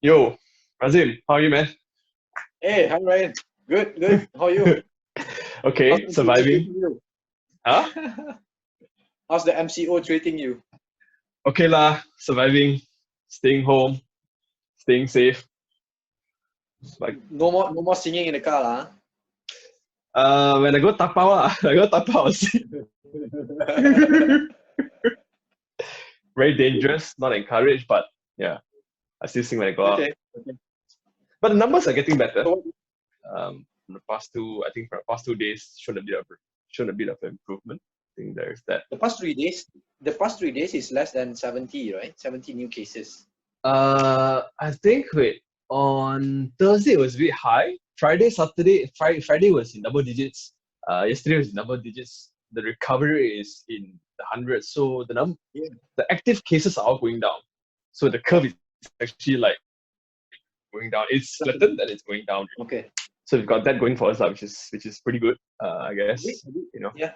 Yo, Razim, how are you, man? Hey, hi Ryan. Good, good. How are you? How's Okay, MCO surviving. treating you? Huh? How's the MCO treating you? Okay lah, surviving, staying home, staying safe. Like, No more singing in the car, lah. when I go tapao lah, I go tapao. See. Very dangerous, not encouraged, but yeah, I still sing when I go out. Okay. Okay. But the numbers are getting better. So, From the past two, I think for the past 2 days, shown a bit of improvement. I think there is that. the past 3 days is less than 70, right? 70 new cases. I think wait, on Thursday it was a bit high. Friday was in double digits. Yesterday was in double digits. The recovery is in the hundreds. So Yeah. the active cases are all going down. So the curve is actually like going down. It's flattened and it's going down. Okay. So we've got that going for us, which is pretty good. I guess Agree, agree. you know. Yeah.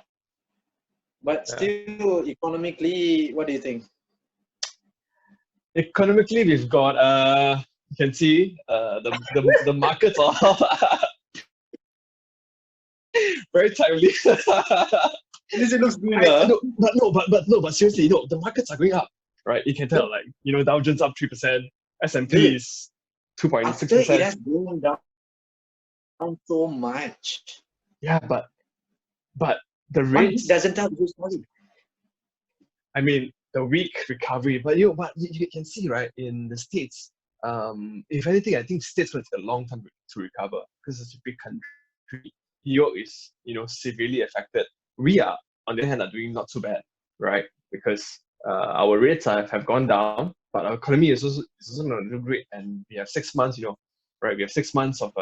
But Yeah. still, economically, what do you think? Economically, we've got you can see the markets are very timely. This it looks good, No, but seriously, no, the markets are going up, right? You can tell, like, Dow Jones up 3%, S&P Dude, is 2.6%. after it has gone down so much. Yeah, but the 1 week rates, doesn't tell the whole story. I mean, the weak recovery, but you can see, right, in the States, if anything, I think States will take a long time to recover because it's a big country. New York is, severely affected. We are, on the other hand, are doing not too bad, right? Because our rates have gone down, but our economy is also not doing great, and we have 6 months, right? We have 6 months of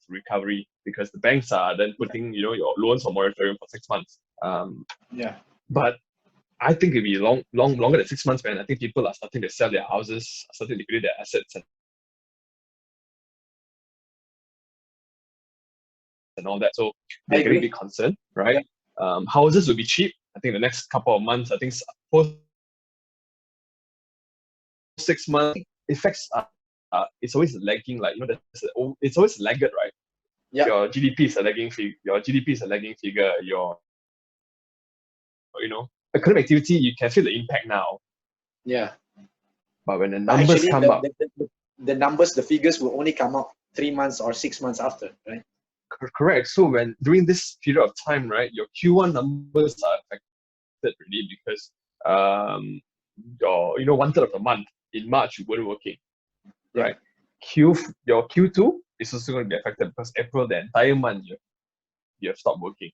recovery because the banks are then putting, your loans on moratorium for 6 months. Yeah. But I think it'll be longer than 6 months, man. I think people are starting to sell their houses, starting to liquidate their assets and all that. So I they're getting a agree. bit concerned, right? Houses will be cheap. I think the next couple of months, I think post 6 months, effects it's always lagging. Like, it's always lagged, right? Yeah. Your GDP is a lagging figure. Economic activity, you can feel the impact now. Yeah. But when the But numbers actually, come up, the numbers, the figures will only come out 3 months or 6 months after, right? correct. So when during this period of time, right, your Q1 numbers are affected really because your 1/3 of the month in March you weren't working, Yeah. right? Your Q2 is also going to be affected because April, the entire month you have stopped working,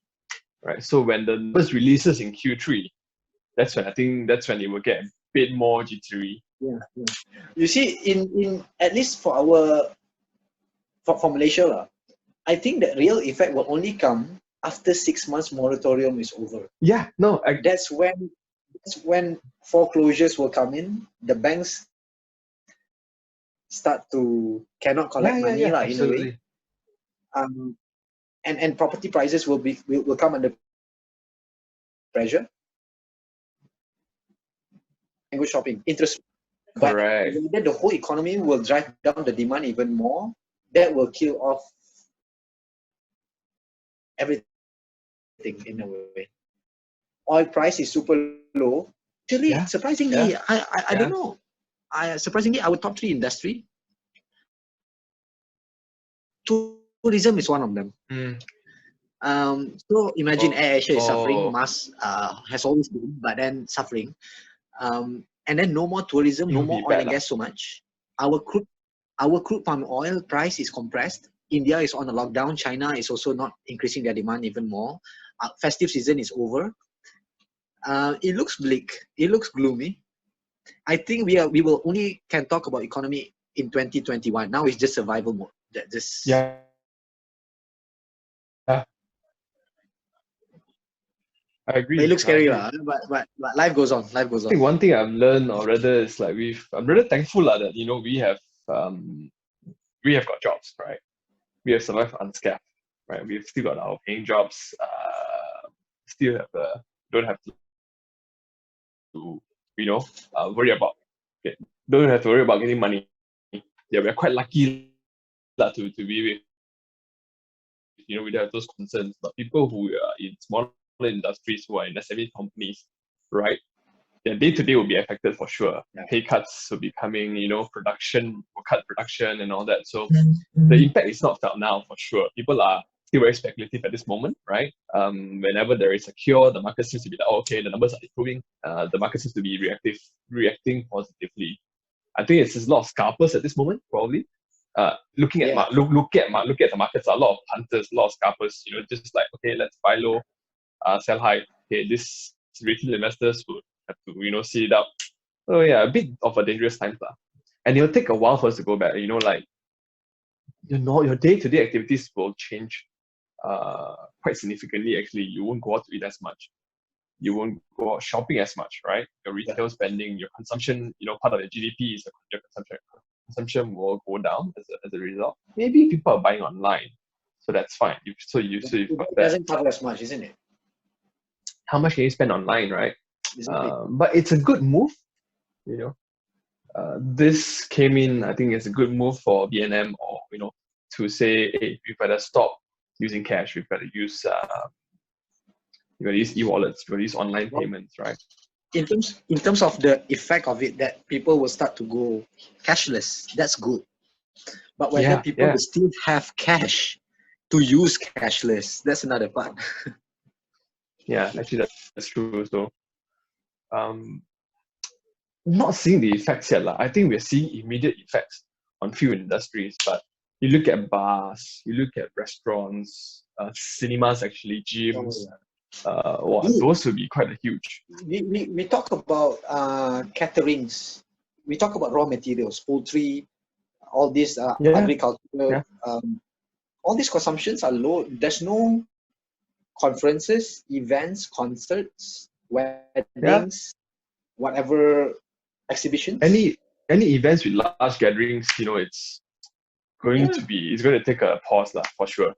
right? So when the numbers releases in Q3, that's when it will get a bit more jittery. Yeah. Yeah. You see, in at least for Malaysia, I think the real effect will only come after 6 months moratorium is over. Yeah, no, That's when foreclosures will come in. The banks start to cannot collect money, in a way. absolutely. And property prices will come under pressure. And go shopping, interest. But Correct. then the whole economy will drive down the demand even more. That will kill off everything in a way. Oil price is super low. Actually, Yeah, surprisingly, yeah, I don't know. Surprisingly, our top three industry, tourism is one of them. So imagine Air Asia is suffering, Mars has always been, but then suffering. And then no more tourism, it no will more be oil bad and gas so much. Our crude palm oil price is compressed. India is on a lockdown. China is also not increasing their demand even more. Festive season is over. It looks bleak. It looks gloomy. I think we will only can talk about economy in 2021. Now it's just survival mode. Yeah. I But it agree. looks I scary, agree. lah. But life goes on. Life goes I on. think one thing I've learned, or rather, is like I'm really thankful that we have got jobs, right? We have survived unscathed, right? We've still got our paying jobs. Still have don't have to worry about. Okay, don't have to worry about getting money. yeah, we're quite lucky to be with, we don't have those concerns. But people who are in smaller industries, who are in SME companies, right? Their day-to-day will be affected for sure. Yeah. Pay cuts will be coming, production will cut production and all that. So the impact is not felt now for sure. People are still very speculative at this moment, right? Whenever there is a cure, the market seems to be like, oh, okay, the numbers are improving. The market seems to be reacting positively. I think it's a lot of scalpers at this moment, probably. Looking at Yeah. look at the markets, a lot of punters, a lot of scalpers. Just like, okay, let's buy low, sell high. Okay, this retail investors would have to see it out. Oh yeah, a bit of a dangerous time, lah. And it'll take a while for us to go back. Like your day-to-day activities will change quite significantly. Actually, you won't go out to eat as much. You won't go out shopping as much, right? Your retail spending, your consumption, part of your GDP is your consumption. Consumption will go down as a result. Maybe people are buying online, so that's fine. You've got It that. doesn't cover as much, isn't it? How much can you spend online, right? Isn't it? But it's a good move. This came in. I think it's a good move for BNM, or to say, hey, we better stop using cash. We better use e-wallets. We use online payments, right? In terms of the effect of it, that people will start to go cashless. That's good. But whether people will still have cash to use cashless, that's another part. Yeah, actually that's true. So, not seeing the effects yet, lah. I think we're seeing immediate effects on few industries, but you look at bars, you look at restaurants, cinemas, actually, gyms. Those would be quite huge. We talk about caterings. We talk about raw materials, poultry, all these agriculture. All these consumptions are low. There's no conferences, events, concerts, weddings, whatever exhibitions. Any events with large gatherings, it's going to take a pause, lah, for sure.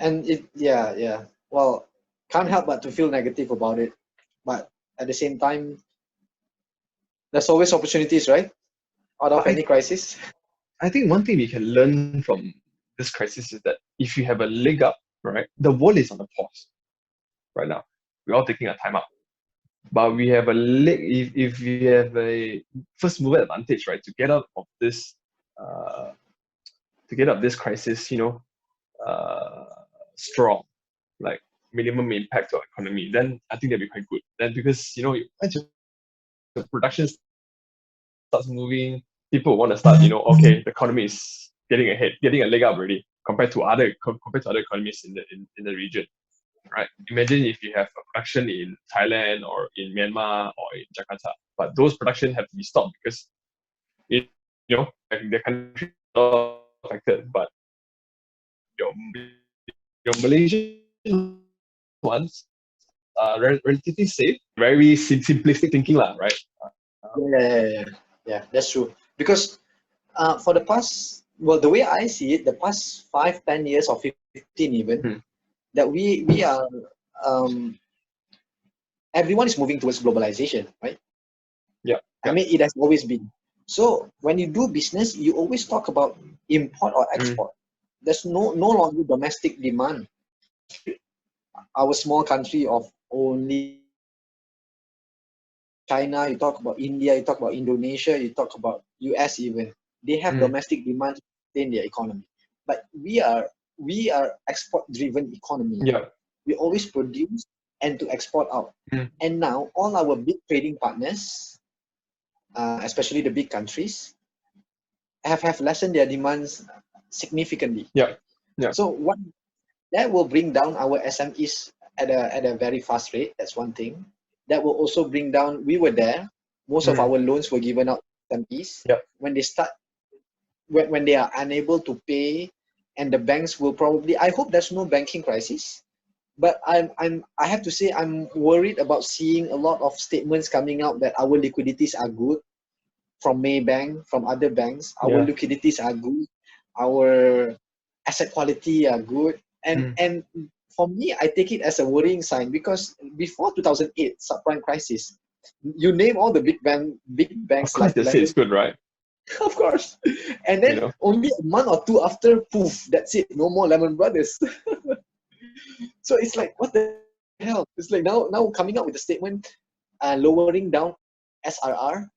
And well, can't help but to feel negative about it, but at the same time, there's always opportunities, right, out of any crisis. I think one thing we can learn from this crisis is that if you have a leg up, right, the world is on a pause right now. We're all taking a time out, but we have a leg. If we have a first mover advantage, right, to get out of this crisis, strong, like minimum impact to our economy, then I think that'd be quite good. Then because the production starts moving, people want to start, okay, the economy is getting ahead, getting a leg up already compared to other economies in the region, right? Imagine if you have a production in Thailand or in Myanmar or in Jakarta, but those production have to be stopped because the country is not affected, but your Malaysian ones are relatively safe. Very simplistic thinking, lah, right? Yeah, that's true. Because for the past, the way I see it, the past 5-10 years or 15 even, that we are everyone is moving towards globalization, right? I mean, it has always been. So when you do business, you always talk about import or export. There's no longer domestic demand. Our small country of only China, you talk about India, you talk about Indonesia, you talk about US even. They have domestic demand to sustain their economy. But we are export-driven economy. We always produce and to export out. And now all our big trading partners, especially the big countries, have lessened their demands significantly. So what that will bring down our SMEs at a very fast rate. That's one thing. That will also bring down. We were there. Most of our loans were given out to SMEs. When they start, when they are unable to pay, and the banks will probably. I hope there's no banking crisis, but I have to say I'm worried about seeing a lot of statements coming out that our liquidities are good from Maybank, from other banks. Our liquidities are good. Our asset quality are good. And for me, I take it as a worrying sign because before 2008 subprime crisis, You name all the big Of banks course, like they say it's good, right? of course. And then only a month or two after, poof, that's it. No more Lemon Brothers. So it's like, what the hell? It's like now coming up with a statement, lowering down SRR,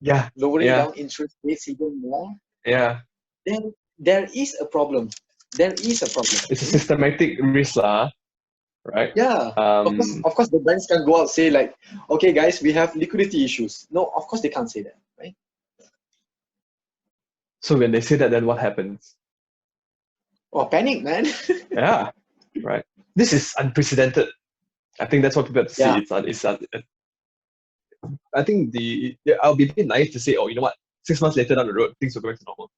Yeah, lowering yeah, down interest rates even more. yeah. Then there is a problem. There is a problem. It's a systematic risk, lah, right? Yeah. Of course, the banks can go out and say like, okay, guys, we have liquidity issues. No, of course they can't say that, right? So when they say that, then what happens? Oh, panic, man. Yeah, right. This is unprecedented. I think that's what people have to see. I think I'll be a bit naive to say, oh, you know what? 6 months later down the road, things will go back to normal.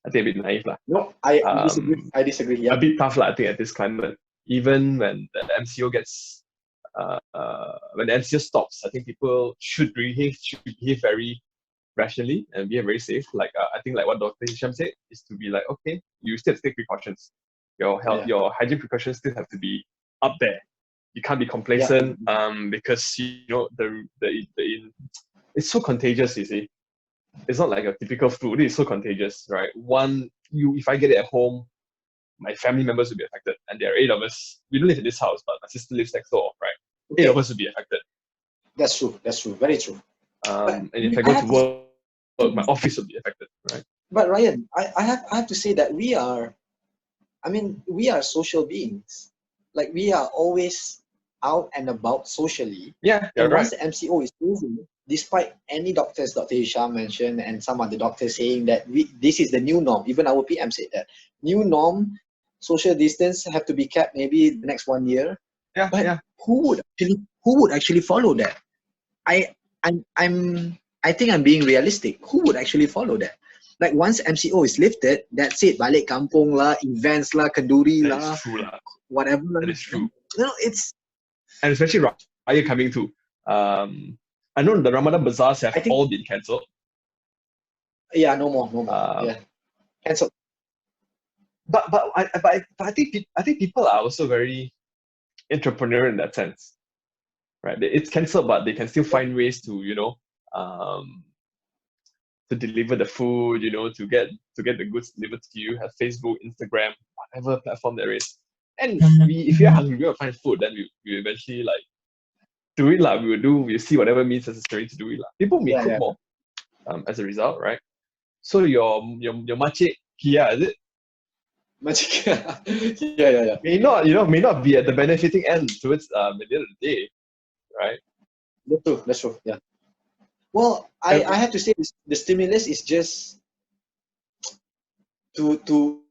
I think a bit naive, lah. No, I disagree. I disagree. Yeah. A bit tough, lah. I think at this climate, even when the MCO when the MCO stops, I think people should behave very rationally and behave very safe. Like I think like what Dr. Hisham said is to be like, okay, you still have to take precautions. Your health, your hygiene precautions still have to be up there. You can't be complacent because it's so contagious, you see. It's not like a typical flu. It is so contagious, right? If I get it at home, my family members will be affected, and there are 8 of us. We don't live in this house, but my sister lives next door, right? Okay. 8 of us will be affected. That's true. Very true. And if I go to work, my office will be affected, right? But Ryan, I have to say that we are social beings. Like we are always out and about socially. Yeah, and right. Once the MCO is over, despite any doctors, Dr. Hisham mentioned, and some other doctors saying that this is the new norm. Even our PM said that new norm, social distance have to be kept maybe the next 1 year. Yeah, but who would actually follow that? I think I'm being realistic. Who would actually follow that? Like once MCO is lifted, that's it. Balik kampung lah, events lah, kenduri lah, whatever. That is true. It's and especially Raya coming too. I know the Ramadan bazaars have all been cancelled. Yeah, no more. Yeah, cancelled. But I think people are also very entrepreneurial in that sense, right? It's cancelled, but they can still find ways to to deliver the food, to get the goods delivered to you. Have Facebook, Instagram, whatever platform there is. And if you're hungry, we'll find food. Then we eventually like do it lah. We'll see whatever means necessary to do it lah. People may cook more, as a result, right? So your makcik Kia, is it? Yeah. May not be at the benefiting end towards at the end of the day, right? That's true. Yeah. Well, I have to say the stimulus is just to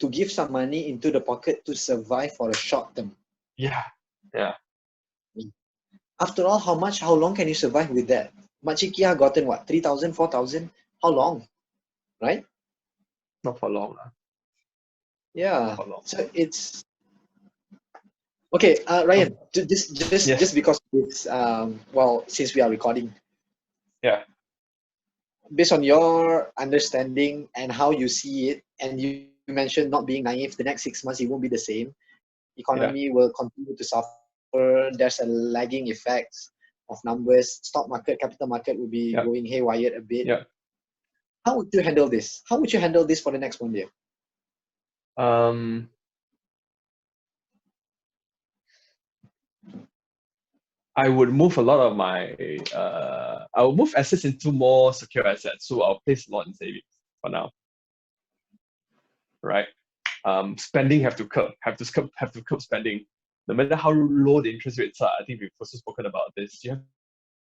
give some money into the pocket to survive for a short term. Yeah. After all, how long can you survive with that? Makcik Kia gotten what, 3,000, 4,000? How long? Right? Not for long. Yeah. So it's okay, Ryan. Just because it's since we are recording. Yeah. Based on your understanding and how you see it, and you mentioned not being naive, the next 6 months it won't be the same. Economy will continue to suffer. There's a lagging effect of numbers. Stock market, capital market will be going haywire a bit. Yeah. How would you handle this? How would you handle this for the next 1 year? I would move a lot of my I will move assets into more secure assets. So I'll place a lot in savings for now. Right? Spending have to curb spending. No matter how low the interest rates are, I think we've also spoken about this. You have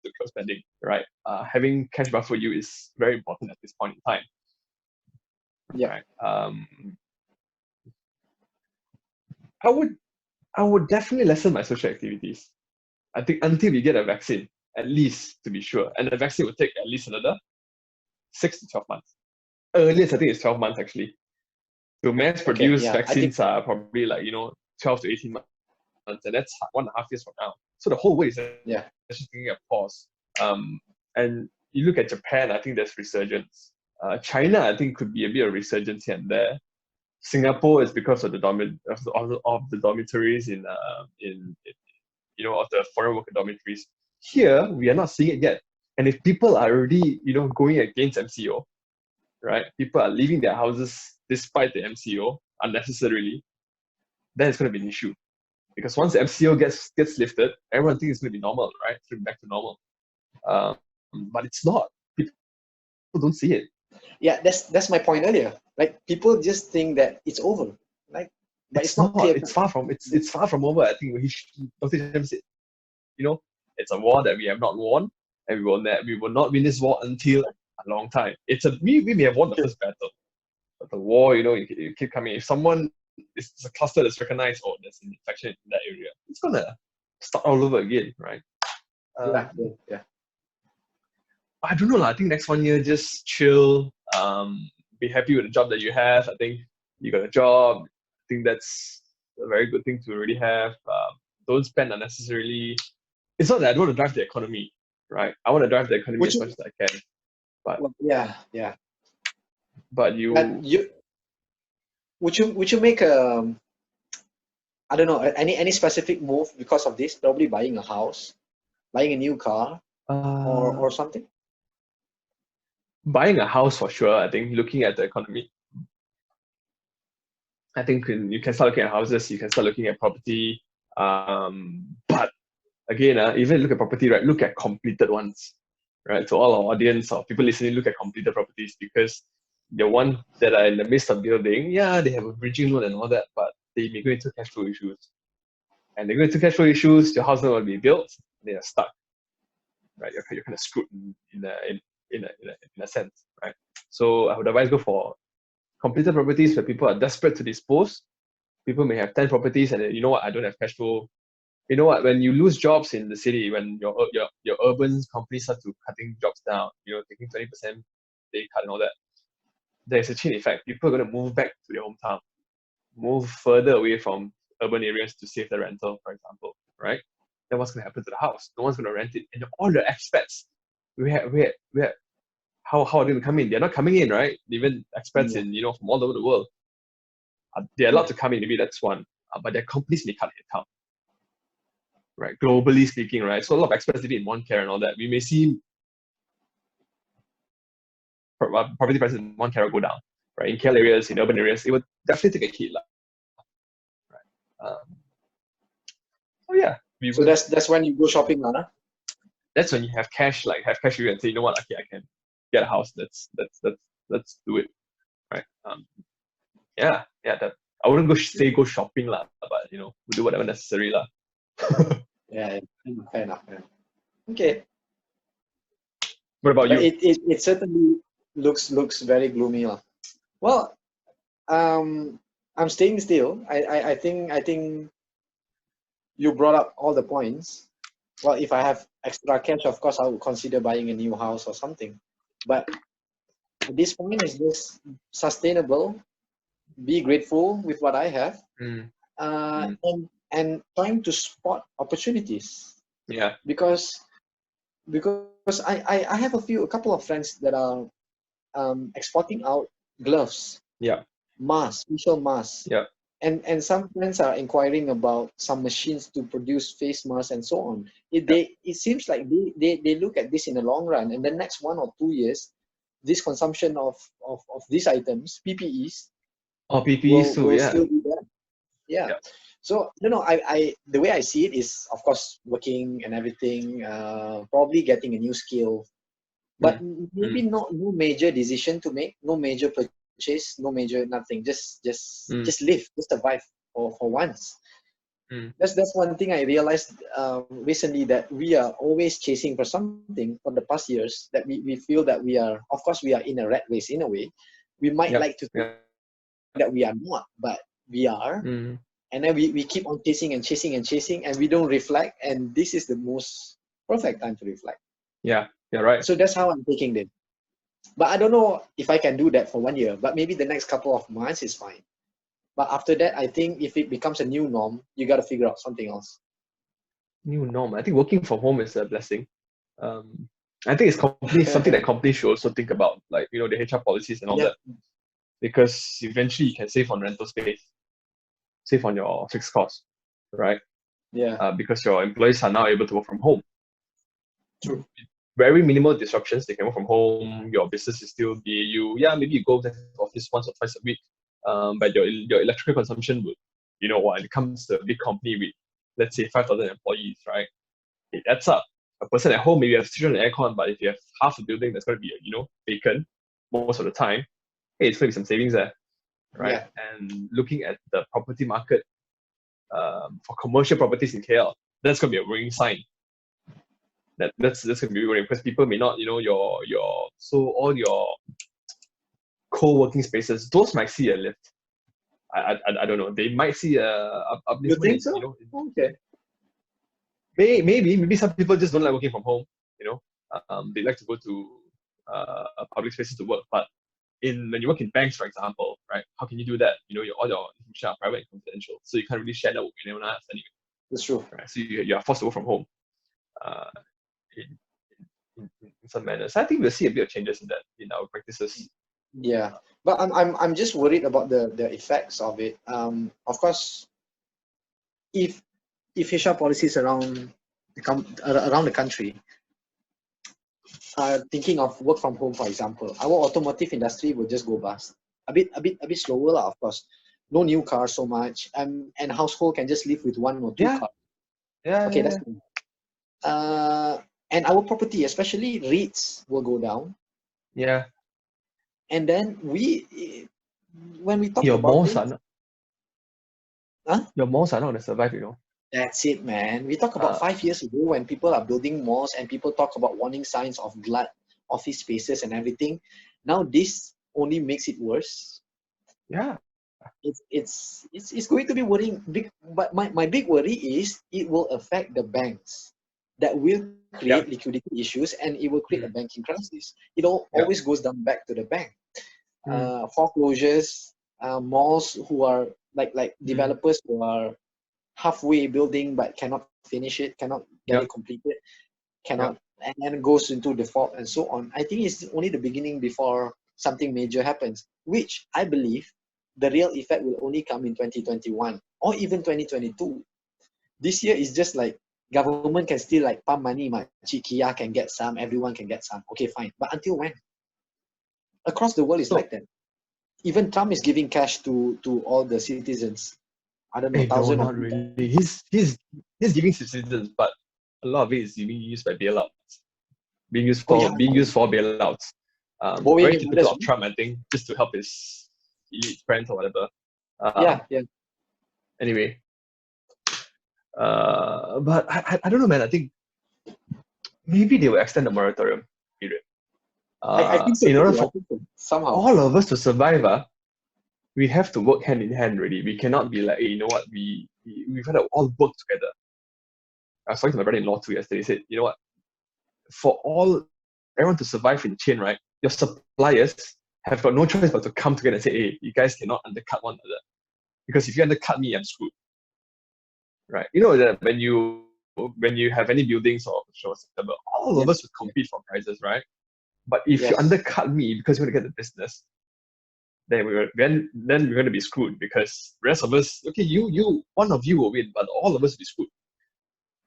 to curb spending, right? Having cash buffer you is very important at this point in time. Yeah. Right? I would definitely lessen my social activities. I think until we get a vaccine, at least to be sure. And the vaccine will take at least another 6 to 12 months. Earliest, I think it's 12 months actually. So mass produced vaccines are probably like 12 to 18 months, and that's 1.5 years from now. So the whole world is actually taking a pause. And you look at Japan, I think there's resurgence. China, I think, could be a bit of resurgence here and there. Singapore is because of the dormitories of the foreign worker dormitories. Here, we are not seeing it yet. And if people are already, going against MCO, right? People are leaving their houses despite the MCO unnecessarily, then it's going to be an issue. Because once the MCO gets lifted, everyone thinks it's going to be normal, right? It's going to be back to normal. But it's not. People don't see it. Yeah, that's my point earlier. Like, people just think that it's over. Like, but it's not clear. It's far from over. I think Dr. Shem said, it's a war that we have not won, and we will not win this war until a long time. We may have won the first battle, but the war, you keep coming. If someone is a cluster that's recognized, or there's an infection in that area, it's gonna start all over again, right? Yeah. I don't know. I think next 1 year, just chill. Be happy with the job that you have. I think you got a job. I think that's a very good thing to already have. Don't spend unnecessarily. It's not that I don't want to drive the economy, right? I want to drive the economy as much as I can. But yeah. But would you make I don't know, any specific move because of this? Probably buying a house, buying a new car, or something. Buying a house for sure. I think looking at the economy, I think you can start looking at houses. You can start looking at property. But again, even look at property, right? Look at completed ones, right? To all our audience or people listening, look at completed properties, because the one that are in the midst of building, they have a bridging loan and all that, but they may go into cash flow issues. And they go into cash flow issues, your house will be built, they are stuck, right? You're kind of screwed in a sense, right? So I would advise go for completed properties where people are desperate to dispose. People may have 10 properties and you know what, I don't have cash flow. You know what, when you lose jobs in the city, when your urban companies start to cutting jobs down, taking 20% pay cut and all that, there's a chain effect. People are going to move back to their hometown, move further away from urban areas to save the rental, for example, right? Then what's going to happen to the house? No one's going to rent it. And all the expats, how are they going to come in? They're not coming in, right? Even expats in, from all over the world. They're allowed to come in, maybe that's one. But their companies may cut headcount, right? Globally speaking, right? So a lot of expats living in one care and all that. We may see property prices in one care go down, right? In KL areas, in urban areas, it would definitely take a hit, right? So yeah. So that's when you go shopping, huh? That's when you have cash, with you and say, you know what, okay, I can get a house. Let's do it, right? That I wouldn't go shopping lah, but we'll do whatever necessary lah. Yeah, fair enough. Okay. What about you? It certainly looks very gloomy lah. Well, I'm staying still. I think you brought up all the points. Well, if I have extra cash, of course, I would consider buying a new house or something. But at this point, it's just sustainable. Be grateful with what I have, and trying to spot opportunities. Yeah. Because I have a couple of friends that are exporting out gloves. Yeah. Masks, facial masks. Yeah. And some friends are inquiring about some machines to produce face masks and so on. It seems like they look at this in the long run, and the next 1 or 2 years, this consumption of these items, PPEs, PPEs too, will still be there. Yeah. So I the way I see it is, of course, working and everything, probably getting a new skill, but maybe no major decision to make, no major purchase, no major nothing. Just live, just survive for once. That's one thing I realized recently, that we are always chasing for something for the past years, that we feel that we are, of course, we are in a rat race in a way. We might like to think that we are not, but we are. And then we keep on chasing and chasing and chasing, and we don't reflect. And this is the most perfect time to reflect. Yeah, you're right. So that's how I'm taking it. But I don't know if I can do that for 1 year, but maybe the next couple of months is fine. But after that, I think if it becomes a new norm, you got to figure out something else. New norm. I think working from home is a blessing. I think it's something that companies should also think about, like, the HR policies and all that. Because eventually you can save on rental space, save on your fixed costs, right? Yeah. Because your employees are now able to work from home. True. Very minimal disruptions. They can work from home. Your business is still BAU. Yeah, maybe you go to the office once or twice a week, but your electrical consumption would, when it comes to a big company with, let's say, 5,000 employees, right? It adds up. A person at home maybe have switch on the aircon, but if you have half the building that's going to be, vacant most of the time, hey, it's going to be some savings there, right? Yeah. And looking at the property market for commercial properties in KL, that's going to be a worrying sign. That's going to be worrying because people may not, all your co-working spaces, those might see a lift. I don't know. They might see a uplift. You think so? Okay. Maybe some people just don't like working from home. They like to go to public spaces to work. But when you work in banks, for example, right? How can you do that? All your information are private and confidential, so you can't really share that with anyone else anyway. That's true. Right? So you are forced to work from home. In some manners, I think we'll see a bit of changes in that in our practices. Yeah, but I'm just worried about the effects of it. Of course, if HR policies around the country are thinking of work from home, for example, our automotive industry will just go bust. A bit slower, lah, of course. No new cars so much, and household can just live with 1 or 2 cars. Yeah. Okay, that's cool. And our property, especially REITs, will go down. Yeah. And then when we talk Your about malls this, are not. Huh? Your malls are not going to survive, That's it, man. We talk about 5 years ago when people are building malls and people talk about warning signs of glut office spaces and everything. Now this only makes it worse. Yeah. It's going to be worrying. But my big worry is it will affect the banks. That will create liquidity issues and it will create a banking crisis. It always goes down back to the bank. Foreclosures, malls who are like developers who are halfway building but cannot finish it, cannot get it completed, and then goes into default and so on. I think it's only the beginning before something major happens, which I believe the real effect will only come in 2021 or even 2022. This year is just like government can still like pump money, Kia can get some, everyone can get some. Okay, fine. But until when? Across the world is like that. Even Trump is giving cash to all the citizens. I don't know, no, not really. He's giving citizens, but a lot of it is being used by bailouts. Being used for bailouts. Very typical of Trump, I think, just to help his elite friends or whatever. Yeah. Anyway, but I don't know, man. I think maybe they will extend the moratorium period. I think so. In order for somehow all of us to survive, we have to work hand in hand. Really, we cannot be like, hey, you know what? We've got to all work together. I was talking to my brother-in-law too yesterday. He said, you know what? For everyone to survive in the chain, right? Your suppliers have got no choice but to come together and say, hey, you guys cannot undercut one another. Because if you undercut me, I'm screwed. Right? You know that when you have any buildings or shows, all of us would compete for prizes, right? But if you undercut me because you want to get the business, then we're going to be screwed because the rest of us, okay, one of you will win, but all of us will be screwed.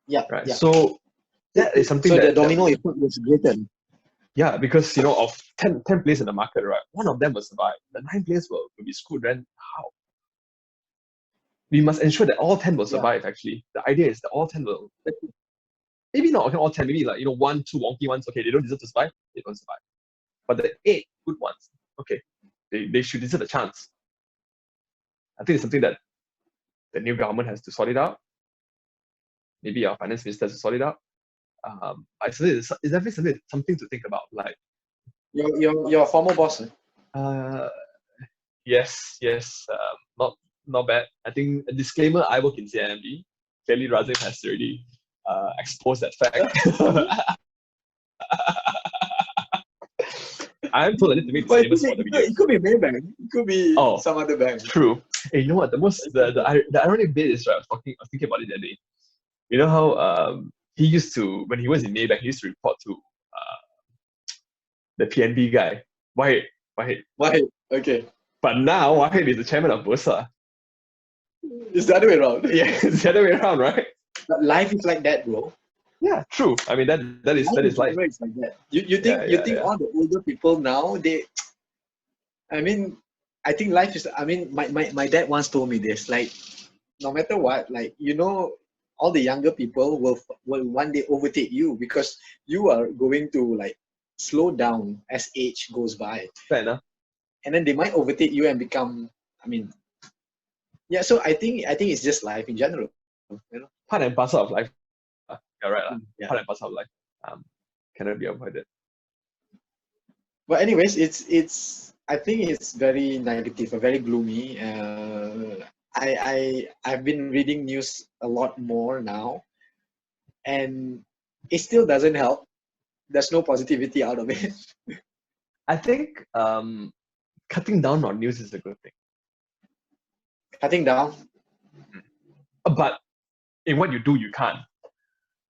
Yeah. Right. Yeah. So that is something the domino effect was greater. Yeah, because of 10 players in the market, right? One of them will survive. The 9 players will be screwed. Then how? We must ensure that all 10 will survive. Actually, the idea is that all 10 will. Maybe not all 10. Maybe 1, 2 wonky ones. Okay, they don't deserve to survive. They don't survive. But the 8 good ones, okay, they should deserve a chance. I think it's something that the new government has to sort it out. Maybe our finance minister has to sort it out. It's definitely something to think about. Like your former boss. Yes. Not bad. I think a disclaimer: I work in CIMB. Clearly, Razim has already exposed that fact. I'm told I need to make disclaimers for the video. It could be Maybank. It could be some other bank. True. Hey, you know what? The ironic bit is, right, I was thinking about it that day. You know how he used to, when he was in Maybank, he used to report to the PNB guy, Wahid. Okay. But now Wahid is the chairman of Bursa. It's the other way around. Yeah, it's the other way around, right? But life is like that, bro. Yeah, true. I mean that is life. It's like that. You think all the older people now, I mean, I think life is, I mean, my dad once told me this, like, no matter what, like, all the younger people will one day overtake you, because you are going to like slow down as age goes by. Fair enough. And then they might overtake you and become, I mean, yeah, so I think it's just life in general, Part and parcel of life. You're right. Yeah. Part and parcel of life. Cannot be avoided. But anyways, it's I think it's very negative, very gloomy. I've been reading news a lot more now, and it still doesn't help. There's no positivity out of it. I think cutting down on news is a good thing. Cutting down. But in what you do, you can't.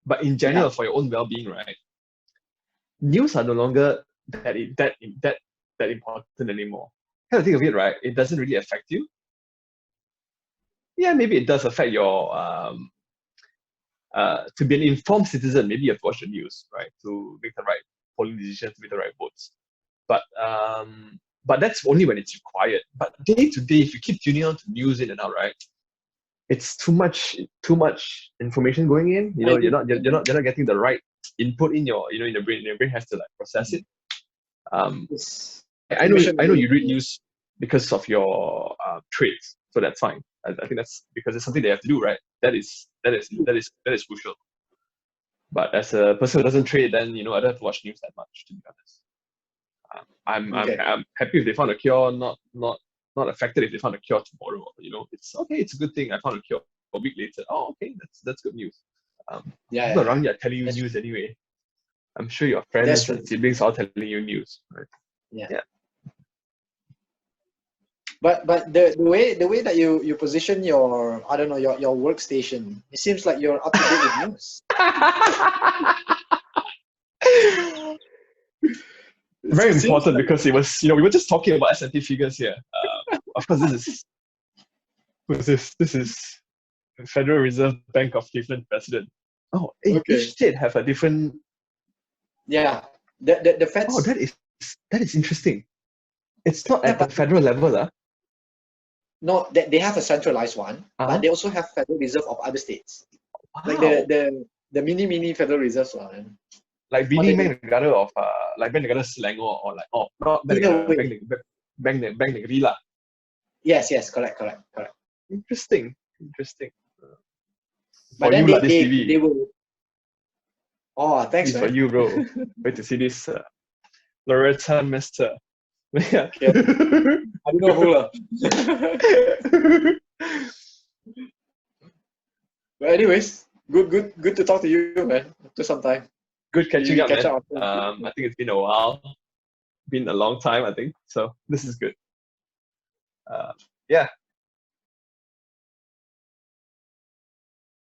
But in general, for your own well-being, right? News are no longer that important anymore. Kind of think of it, right? It doesn't really affect you. Yeah, maybe it does affect your to be an informed citizen. Maybe you have to watch the news, right, to make the right polling decisions, to make the right votes. But that's only when it's required. But day to day, if you keep tuning on to news in and out, right, it's too much information going in. You're not getting the right input in your in your brain. Your brain has to like process it. I know you read news because of your trades, so that's fine. I think that's because it's something they have to do, right? That is crucial. But as a person who doesn't trade, then I don't have to watch news that much, to be honest. I'm happy if they found a cure, not affected if they found a cure tomorrow. It's okay. It's a good thing I found a cure a week later. Oh, okay, that's good news. People around you are telling you news anyway. I'm sure your friends and siblings are telling you news, right? Yeah. But the way that you position your, I don't know, your workstation, it seems like you're up to date with news. Very important, because it was we were just talking about S&P figures here. Of course, this is Federal Reserve Bank of Cleveland president. Oh, each state have a different. Yeah, the Fed's. Oh, that is interesting. It's not at the federal level, No, they have a centralized one, but they also have Federal Reserve of other states. Wow. Like the mini Federal Reserve one. Like Bank Negara of like Bank Negara Selangor, or like not Bank Negara, Bank Negeri lah. Yes, correct. Interesting. But then they will. Oh, thanks, man. For you, bro. Wait to see this Loretta Mister. Yeah. I don't know who lah. But anyways, good to talk to you, man. After some time. Good catching up, man. I think it's been a while. Been a long time, I think. So this is good. Yeah.